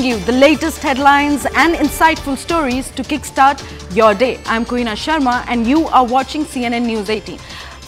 bring you the latest headlines and insightful stories to kickstart your day. I'm Kuhina Sharma and you are watching CNN News 18.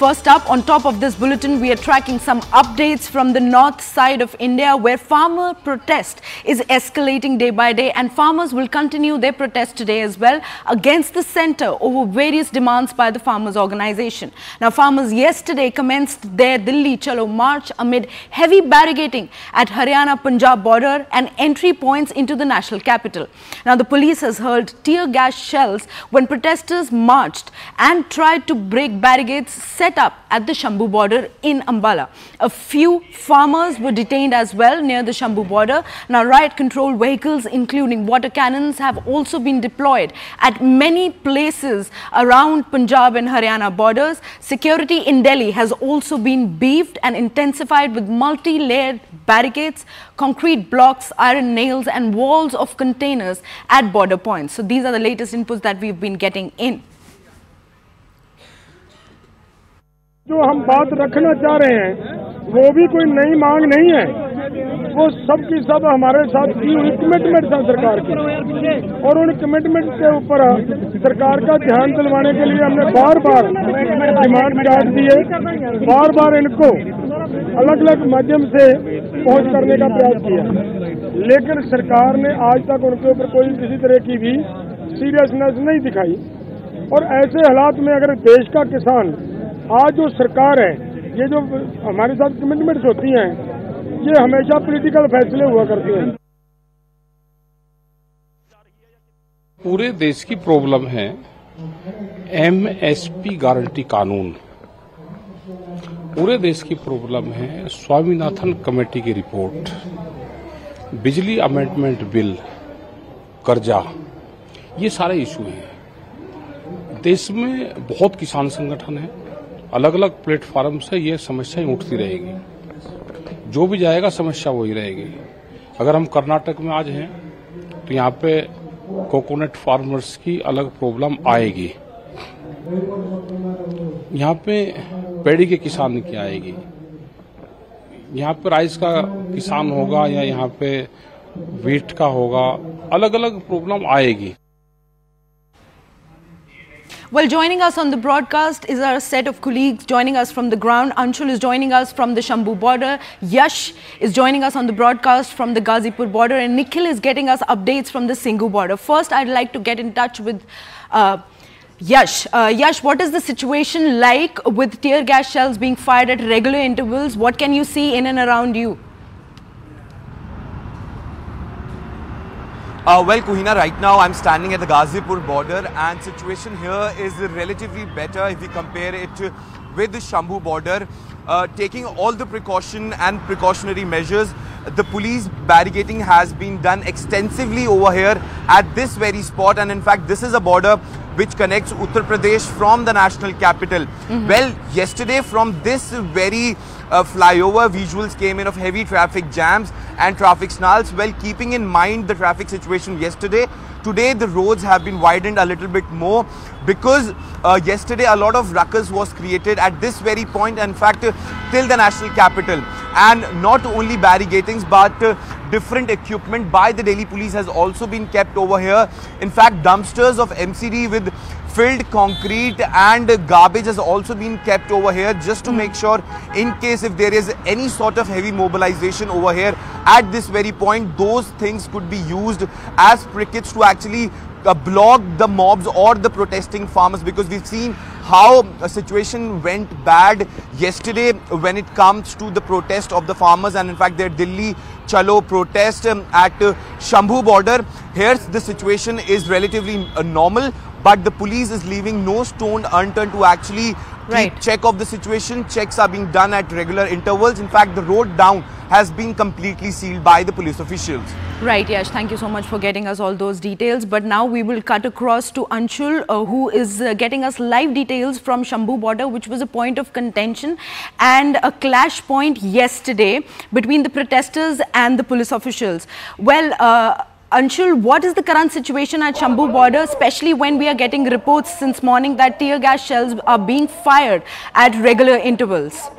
First up, on top of this bulletin, we are tracking some updates from the north side of India where farmer protest is escalating day by day, and farmers will continue their protest today as well against the centre over various demands by the farmers' organisation. Now, farmers yesterday commenced their Delhi Chalo march amid heavy barricading at Haryana-Punjab border and entry points into the national capital. Now, the police has hurled tear gas shells when protesters marched and tried to break barricades set up at the Shambhu border in Ambala. A few farmers were detained as well near the Shambhu border. Now, riot control vehicles including water cannons have also been deployed at many places around Punjab and Haryana borders. Security in Delhi has also been beefed and intensified with multi-layered barricades, concrete blocks, iron nails and walls of containers at border points. So these are the latest inputs that we've been getting in. जो हम बात रखना चाह रहे हैं वो भी कोई नई मांग नहीं है, वो सब की सब हमारे साथ की हुई कमिटमेंट था सरकार की, और उन कमिटमेंट के ऊपर सरकार का ध्यान दिलवाने के लिए हमने बार बार डिमांड कार्ड दिए, बार बार इनको अलग अलग माध्यम से पहुंच करने का प्रयास किया, लेकिन सरकार ने आज तक उनके ऊपर कोई किसी तरह की भी सीरियसनेस नहीं दिखाई। और ऐसे हालात में अगर देश का किसान, आज जो सरकार है, ये जो हमारे साथ कमिटमेंट्स होती हैं, ये हमेशा पॉलिटिकल फैसले हुआ करते हैं। पूरे देश की प्रॉब्लम है एमएसपी गारंटी कानून, पूरे देश की प्रॉब्लम है स्वामीनाथन कमेटी की रिपोर्ट, बिजली अमेंडमेंट बिल, कर्जा, ये सारे इशू हैं। देश में बहुत किसान संगठन है, अलग अलग प्लेटफॉर्म से ये समस्याएं उठती रहेगी, जो भी जाएगा समस्या वही रहेगी। अगर हम कर्नाटक में आज हैं तो यहाँ पे कोकोनट फार्मर्स की अलग प्रॉब्लम आएगी, यहाँ पे पेड़ी के किसान की आएगी, यहाँ पे राइस का किसान होगा या यहाँ पे वीट का होगा, अलग अलग प्रॉब्लम आएगी। Well, joining us on the broadcast is our set of colleagues joining us from the ground. Anshul is joining us from the Shambhu border. Yash is joining us on the broadcast from the Ghazipur border. And Nikhil is getting us updates from the Singhu border. First, I'd like to get in touch with Yash. Yash, what is the situation like with tear gas shells being fired at regular intervals? What can you see in and around you? Well, Kuhina, right now I'm standing at the Ghazipur border and situation here is relatively better if we compare it with the Shambhu border. Taking all the precaution and precautionary measures, the police barricading has been done extensively over here at this very spot, and in fact this is a border which connects Uttar Pradesh from the national capital. Well, yesterday from this very flyover, visuals came in of heavy traffic jams and traffic snarls. Well, keeping in mind the traffic situation yesterday, today the roads have been widened a little bit more because yesterday a lot of ruckus was created at this very point, in fact till the national capital, and not only barricadings but different equipment by the Delhi police has also been kept over here. In fact, dumpsters of MCD with filled concrete and garbage has also been kept over here just to make sure in case if there is any sort of heavy mobilization over here at this very point, those things could be used as pickets to actually block the mobs or the protesting farmers, because we've seen how a situation went bad yesterday when it comes to the protest of the farmers and in fact their Delhi Chalo protest at Shambhu border. Here the situation is relatively normal, but the police is leaving no stone unturned to actually keep check of the situation. Checks are being done at regular intervals. In fact, the road down has been completely sealed by the police officials. Right, Yash, thank you so much for getting us all those details. But now we will cut across to Anshul, who is getting us live details from Shambhu border, which was a point of contention and a clash point yesterday between the protesters and the police officials. Well, Anshul, what is the current situation at Shambhu border, especially when we are getting reports since morning that tear gas shells are being fired at regular intervals?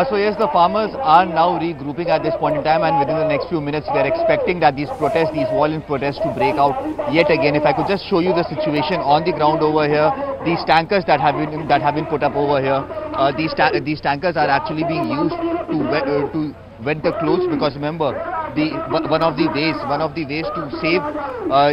So yes, the farmers are now regrouping at this point in time, and within the next few minutes we are expecting that these protests, these violent protests to break out yet again. If I could just show you the situation on the ground over here, these tankers that have been put up over here, these tankers are actually being used to wet the clothes, because remember, one of the ways to save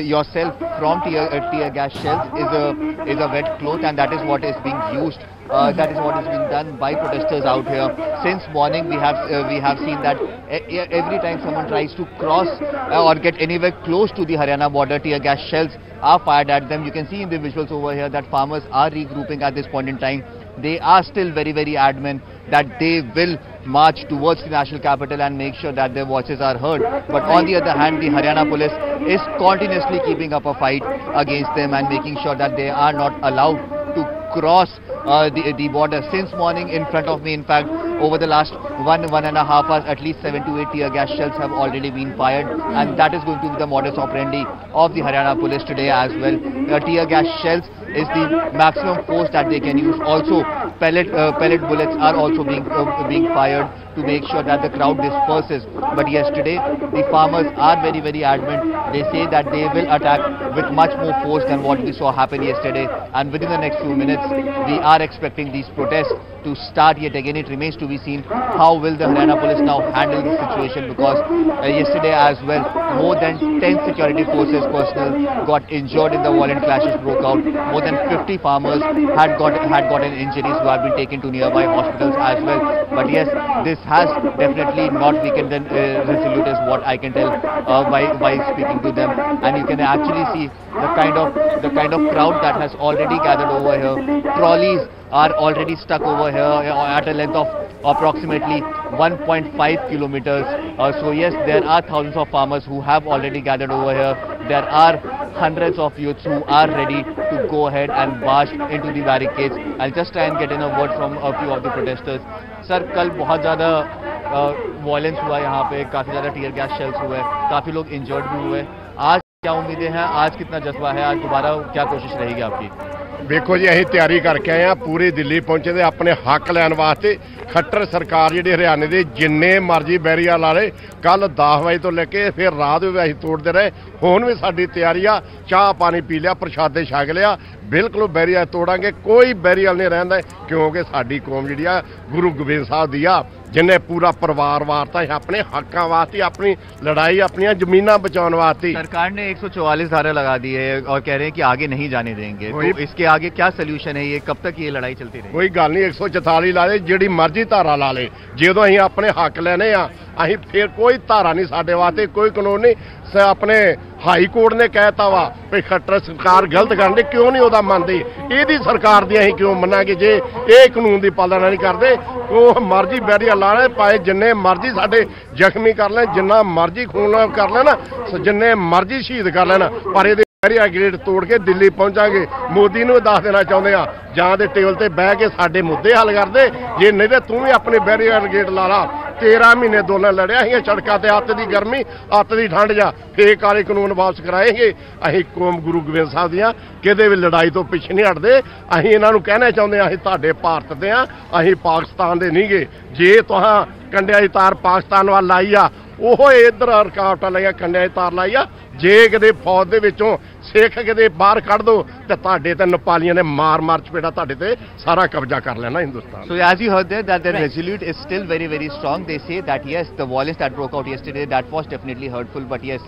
yourself from tear gas shells is a wet cloth, and that is what is being used. That is what is being done by protesters out here. Since morning we have seen that every time someone tries to cross or get anywhere close to the Haryana border, tear gas shells are fired at them. You can see in the visuals over here that farmers are regrouping at this point in time. They are still very, very adamant that they will march towards the national capital and make sure that their voices are heard. But on the other hand, the Haryana police is continuously keeping up a fight against them and making sure that they are not allowed to cross the border. Since morning, in front of me, in fact, over the last one and a half hours, at least 7 to 8 tear gas shells have already been fired, and that is going to be the modus operandi of the Haryana police today as well. Tear gas shells is the maximum force that they can use. Also, pellet bullets are also being fired to make sure that the crowd disperses. But yesterday, the farmers are very, very adamant. They say that they will attack with much more force than what we saw happen yesterday. And within the next few minutes, we are expecting these protests to start yet again. It remains to be seen how will the Haryana police now handle this situation, because yesterday as well, more than 10 security forces personnel got injured in the violent clashes broke out. More than 50 farmers had gotten injuries who have been taken to nearby hospitals as well. But yes, this has definitely not weakened the Resolute, is what I can tell by speaking to them. And you can actually see the kind of crowd that has already gathered over here. Trolleys are already stuck over here at a length of approximately 1.5 kilometers. So yes, there are thousands of farmers who have already gathered over here. There are hundreds of youths who are ready to go ahead and march into the barricades. I'll just try and get in a word from a few of the protesters. Sir, कल बहुत ज़्यादा violence हुआ यहाँ पे, काफ़ी ज़्यादा tear gas shells हुए, काफ़ी लोग इंजर्ड भी हुए. आज क्या उम्मीदें हैं, आज कितना जज्बा है, आज दोबारा क्या कोशिश रहेगी आपकी? ਵੇਖੋ ਜੀ, ਅਸੀਂ ਤਿਆਰੀ ਕਰਕੇ ਆਏ ਆ, ਪੂਰੀ ਦਿੱਲੀ ਪਹੁੰਚੇ ਤੇ ਆਪਣੇ ਹੱਕ ਲੈਣ ਵਾਸਤੇ. ਖੱਟਰ ਸਰਕਾਰ ਜਿਹੜੀ ਹਰਿਆਣੇ ਦੇ ਜਿੰਨੇ ਮਰਜ਼ੀ ਬੈਰੀਅਰ ਲਾ ਲੇ, ਕੱਲ 10 ਵਜੇ ਤੋਂ ਲੈ ਕੇ ਫਿਰ ਰਾਤ ਵੀ ਅਸੀਂ ਤੋੜਦੇ ਰਹੇ. ਹੁਣ ਵੀ ਸਾਡੀ ਤਿਆਰੀ ਆ, ਚਾਹ ਪਾਣੀ ਪੀ ਲਿਆ, ਪ੍ਰਸ਼ਾਦੇ ਛਕ ਲਿਆ, ਬਿਲਕੁਲ ਬੈਰੀਅਰ ਤੋੜਾਂਗੇ, ਕੋਈ ਬੈਰੀਅਰ ਨਹੀਂ ਰਹਿੰਦਾ, ਕਿਉਂਕਿ ਸਾਡੀ ਕੌਮ ਜਿਹੜੀ ਆ ਗੁਰੂ ਗੋਬਿੰਦ ਸਾਹਿਬ ਦੀ ਆ, जिन्हें पूरा परिवार वारता है अपने हकों वास्ते, अपनी लड़ाई, अपनी जमीना बचाने वास्ते. सरकार ने 144 धारा लगा दी है और कह रहे हैं कि आगे नहीं जाने देंगे. तो इसके आगे क्या सोल्यूशन है, ये कब तक ये लड़ाई चलती रहेगी? कोई गल नहीं, 144 ला ले, जिहड़ी मर्जी धारा ला ले, जो असीं अपने हक लेने आ, असीं फिर कोई धारा नहीं साडे वास्ते, कोई कानून नहीं. अपने हाई कोर्ट ने कहता वा भी खट्टर सरकार गलत करनी, क्यों नहीं वह मानती? यही सरकार दी असीं क्यों मनांगे जे ये कानून की पालना नहीं करते? वो मर्जी बैरियर ला ले, पाए जिन्ने मर्जी साडे जख्मी कर लें, जिन्ना मर्जी खून कर लेना, जिन्ने मर्जी शहीद कर लेना, पर ये बैरियर गेट तोड़ के दिल्ली पहुंचांगे. मोदी नूं दस देना चाहुंदे आ, जां दे टेबल ते बह के साडे मुद्दे हल कर दे, जे नहीं तो तू भी अपने बैरियर गेट ला ला. 13 महीने दोनों लड़िया ही सड़कों से, अत की गर्मी अत की ठंड जा, फेक वाले कानून वापस कराएंगे. असीं कौम गुरु गोबिंद साहब दियां किते भी लड़ाई तो पिछे नहीं हटते. असीं इन्हां नूं कहना चाहुंदे आ, असीं तुहाडे भारत दे आ, असीं पाकिस्तान दे नहीं गे. जे तुहां कंडिया दी तार पाकिस्तान वाल लाई आ, ਉਹ इधर रुकावटा लाइया, कंडिया दी तार लाई आ. जे किते फौज दे विचों सिख किते बाहर कढ दो ते तुहाडे ते नेपालियां ने मार चपेड़ा तुहाडे ते सारा कब्जा कर लेना Hindustan. So as you heard there, that the Resolute is still very, very strong. They say that yes, the violence that broke out yesterday, that was definitely hurtful, but yes,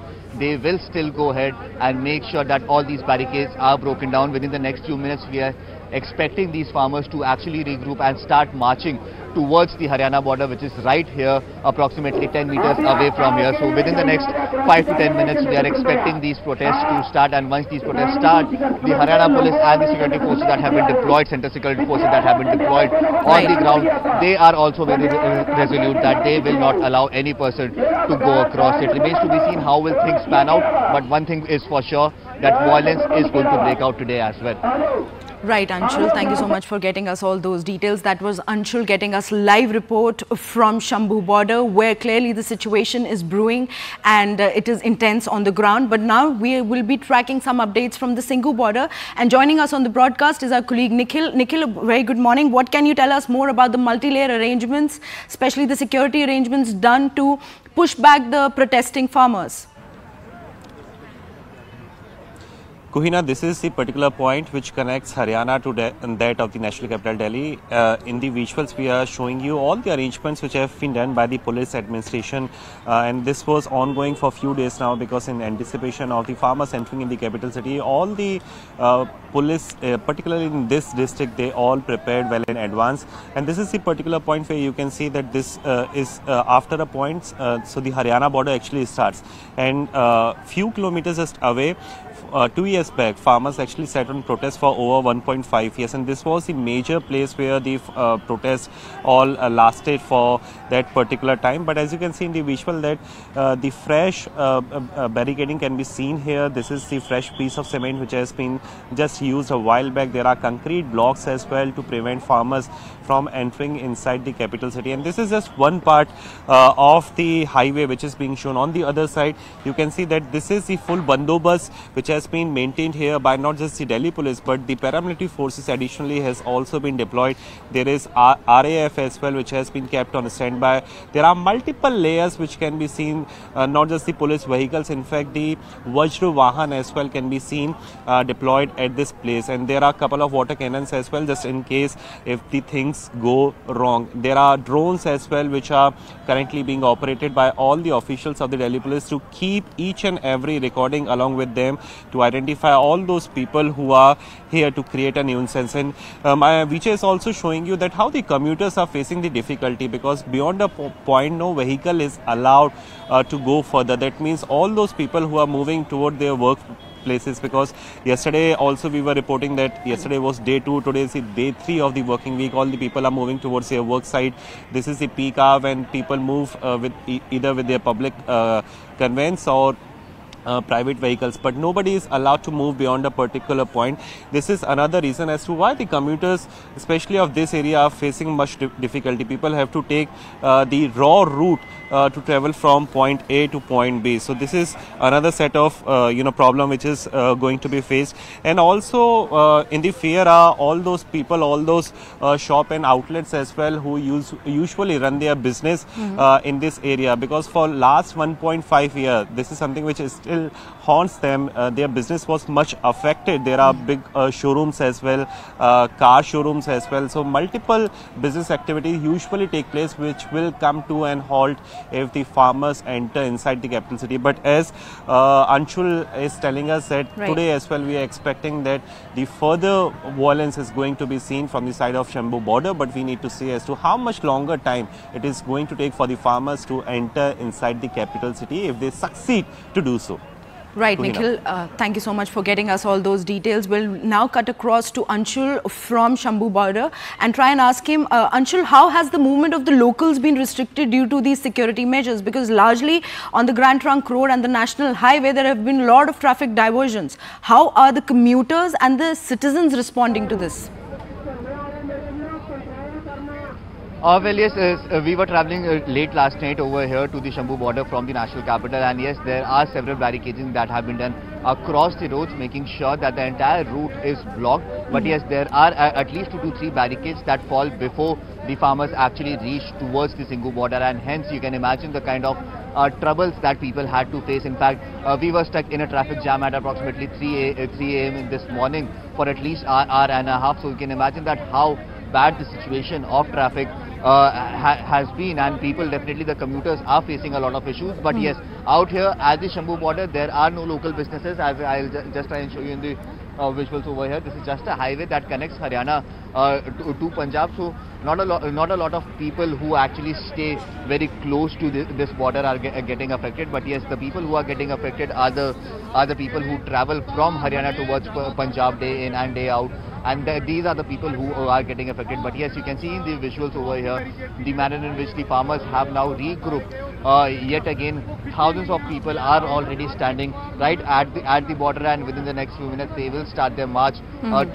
they will still go ahead and make sure that all these barricades are broken down. Within the next few minutes, we are expecting these farmers to actually regroup and start marching towards the Haryana border, which is right here, approximately 10 meters away from here. So within the next 5 to 10 minutes, we are expecting these protests to start, and once these protests start, the Haryana police and the security forces that have been deployed, central security forces that have been deployed on the ground, they are also very resolute that they will not allow any person to go across. It remains to be seen how will things pan out, but one thing is for sure, that violence is going to break out today as well. Right, Anshul, thank you so much for getting us all those details. That was Anshul getting us us live report from Shambhu border, where clearly the situation is brewing and it is intense on the ground. But now we will be tracking some updates from the Singhu border, and joining us on the broadcast is our colleague Nikhil. Nikhil, very good morning. What can you tell us more about the multi-layer arrangements, especially the security arrangements done to push back the protesting farmers? Kuhina, this is the particular point which connects Haryana to that of the national capital Delhi. In the visuals, we are showing you all the arrangements which have been done by the police administration, and this was ongoing for a few days now, because in anticipation of the farmers entering in the capital city, all the police, particularly in this district, they all prepared well in advance. And this is the particular point where you can see that this is after a point, so the Haryana border actually starts, and few kilometers just away. 2 years back, farmers actually sat on protest for over 1.5 years, and this was the major place where the protests all lasted for that particular time. But as you can see in the visual, that the fresh barricading can be seen here. This is the fresh piece of cement which has been just used a while back. There are concrete blocks as well to prevent farmers from entering inside the capital city, and this is just one part of the highway which is being shown. On the other side, you can see that this is the full bandobast which has been maintained here by not just the Delhi police, but the paramilitary forces additionally has also been deployed. There is RAF as well which has been kept on standby. There are multiple layers which can be seen, not just the police vehicles, in fact the Vajra Vahan as well can be seen deployed at this place, and there are a couple of water cannons as well, just in case if the things go wrong. There are drones as well which are currently being operated by all the officials of the Delhi police to keep each and every recording along with them, to identify all those people who are here to create a nuisance. And my Vijay is also showing you that how the commuters are facing the difficulty, because beyond a point no vehicle is allowed to go further. That means all those people who are moving toward their work places, because yesterday also we were reporting that yesterday was day 2, today is day 3 of the working week. All the people are moving towards their work site. This is the peak hour when people move with either with their public conveyance or private vehicles, but nobody is allowed to move beyond a particular point. This is another reason as to why the commuters, especially of this area, are facing much difficulty. People have to take the raw route to travel from point A to point B. So this is another set of problem which is going to be faced. And also in the fair are all those people, all those shop and outlets as well who usually run their business in this area, because for last 1.5 years this is something which is still haunts them. Their business was much affected. There are big showrooms as well, car showrooms as well. So multiple business activities usually take place which will come to an halt if the farmers enter inside the capital city. But as Anshul is telling us that today as well we are expecting that the further violence is going to be seen from the side of Shambhu border, but we need to see as to how much longer time it is going to take for the farmers to enter inside the capital city if they succeed to do so. Right, Nikhil, thank you so much for getting us all those details. We'll now cut across to Anshul from Shambhu border and try and ask him, Anshul, how has the movement of the locals been restricted due to these security measures? Because largely on the Grand Trunk Road and the National Highway, there have been a lot of traffic diversions. How are the commuters and the citizens responding to this? Well, yes, we were traveling late last night over here to the Shambhu border from the national capital, and yes, there are several barricading that have been done across the roads, making sure that the entire route is blocked. But yes, there are at least 2 to 3 barricades that fall before the farmers actually reach towards the Singhu border, and hence you can imagine the kind of troubles that people had to face. In fact, we were stuck in a traffic jam at approximately 3 a.m. in this morning for at least an hour and a half. So you can imagine that how bad the situation of traffic has been, and people, definitely the commuters, are facing a lot of issues. But yes, out here at the Shambhu border there are no local businesses, as I'll just try and show you in the visuals over here. This is just a highway that connects Haryana to Punjab, so not a lot of people who actually stay very close to this border are getting affected. But yes, the people who are getting affected are the people who travel from Haryana towards Punjab day in and day out, and these are the people who are getting affected. But yes, you can see in the visuals over here the manner in which the farmers have now regrouped Yet again, thousands of people are already standing right at the border, and within the next few minutes they will start their march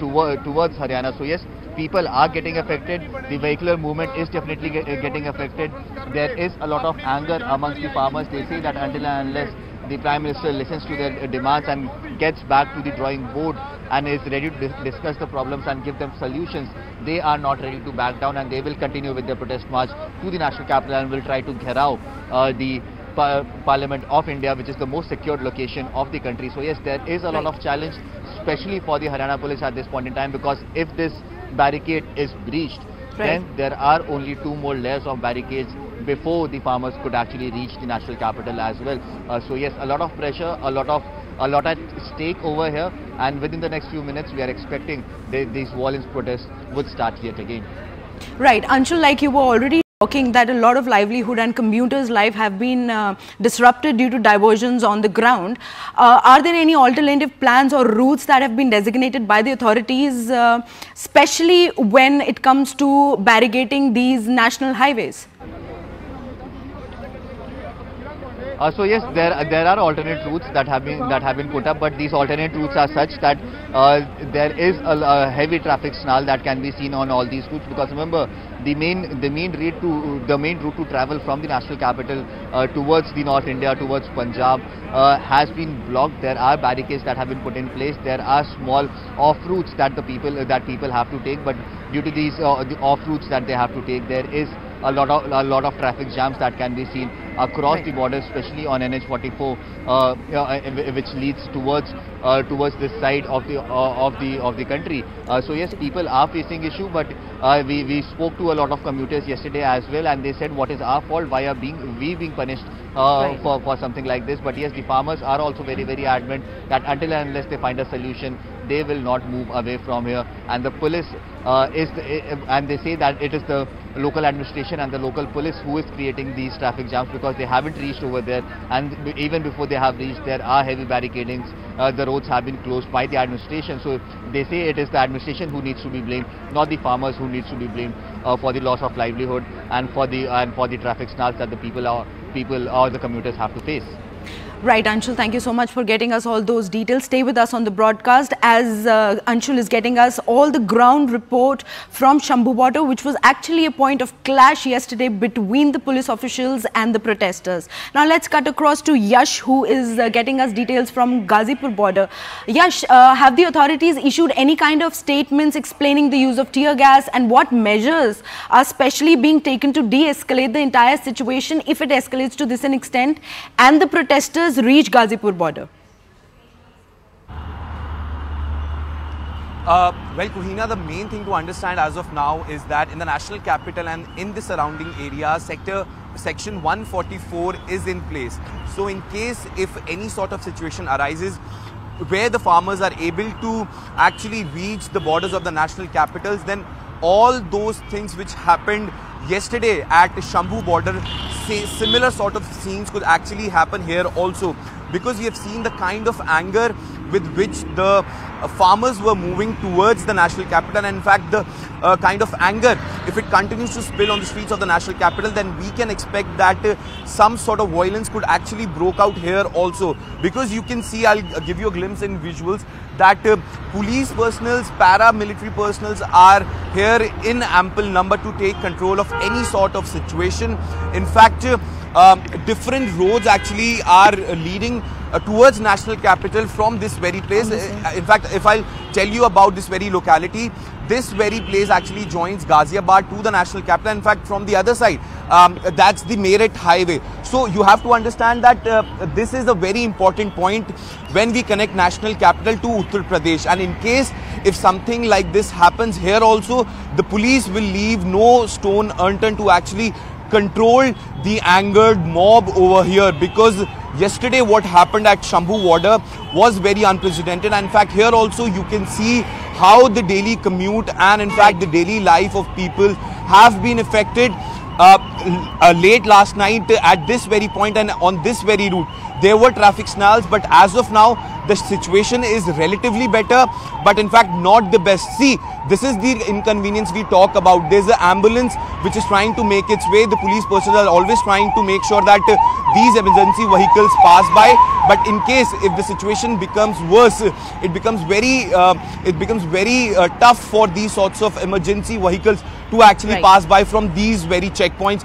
towards Haryana. So yes, people are getting affected. The vehicular movement is definitely getting affected. There is a lot of anger amongst the farmers. They say that until and unless the Prime Minister listens to their demands and gets back to the drawing board and is ready to discuss the problems and give them solutions, they are not ready to back down, and they will continue with their protest march to the national capital and will try to gherao the Parliament of India, which is the most secured location of the country. So yes, there is a lot of challenge, especially for the Haryana police at this point in time, because if this barricade is breached, then there are only 2 more layers of barricades before the farmers could actually reach the national capital as well. So yes, a lot of pressure, a lot at stake over here, and within the next few minutes we are expecting these violent protests would start yet again. Right, Anshul, like you were already talking that a lot of livelihood and commuters' life have been disrupted due to diversions on the ground. Are there any alternative plans or routes that have been designated by the authorities, especially when it comes to barricading these national highways? So yes, there are alternate routes that have been put up, but these alternate routes are such that there is a heavy traffic snarl that can be seen on all these routes, because remember, the main route to travel from the national capital towards the North India, towards Punjab, has been blocked. There are barricades that have been put in place. There are small off routes that people have to take, but due to these the off routes that they have to take, there is a lot of traffic jams that can be seen across the border, especially on NH44, which leads towards this side of the country. So yes, people are facing issue, but we spoke to a lot of commuters yesterday as well, and they said, what is our fault? Why are we being punished for something like this? But yes, the farmers are also very, very adamant that until and unless they find a solution, they will not move away from here. And the police and they say that it is the local administration and the local police who is creating these traffic jams, because they haven't reached over there, and even before they have reached, there are heavy barricadings. The roads have been closed by the administration. So they say it is the administration who needs to be blamed, not the farmers who needs to be blamed for the loss of livelihood and for the traffic snarls that the people or the commuters have to face. Right, Anshul, thank you so much for getting us all those details. Stay with us on the broadcast as Anshul is getting us all the ground report from Shambhu border, which was actually a point of clash yesterday between the police officials and the protesters. Now let's cut across to Yash, who is getting us details from Ghazipur border. Yash, have the authorities issued any kind of statements explaining the use of tear gas, and what measures are specially being taken to de-escalate the entire situation if it escalates to this extent and the protesters reach Ghazipur border? Well, Kuhina, the main thing to understand as of now is that in the national capital and in the surrounding area, section 144 is in place. So in case if any sort of situation arises where the farmers are able to actually reach the borders of the national capitals, then all those things which happened yesterday at Shambhu border, similar sort of scenes could actually happen here also, because we have seen the kind of anger with which the farmers were moving towards the national capital, and in fact the kind of anger, if it continues to spill on the streets of the national capital, then we can expect that some sort of violence could actually break out here also, because you can see, I'll give you a glimpse in visuals, that police personals, paramilitary personals are here in ample number to take control of any sort of situation. In fact, different roads actually are leading towards national capital from this very place. In fact, if I'll tell you about this very locality, this very place actually joins Ghaziabad to the national capital. In fact, from the other side, that's the Meerut highway. So you have to understand that this is a very important point when we connect national capital to Uttar Pradesh. And in case if something like this happens here also, the police will leave no stone unturned to actually control the angered mob over here, because yesterday what happened at Shambhu border was very unprecedented. And in fact, here also you can see how the daily commute and in fact the daily life of people have been affected. Late last night at this very point and on this very route, there were traffic snarls, but as of now the situation is relatively better, but in fact not the best. See, this is the inconvenience we talk about. There's an ambulance which is trying to make its way. The police personnel are always trying to make sure that these emergency vehicles pass by. But in case if the situation becomes worse, it becomes very tough for these sorts of emergency vehicles to actually pass by from these very checkpoints.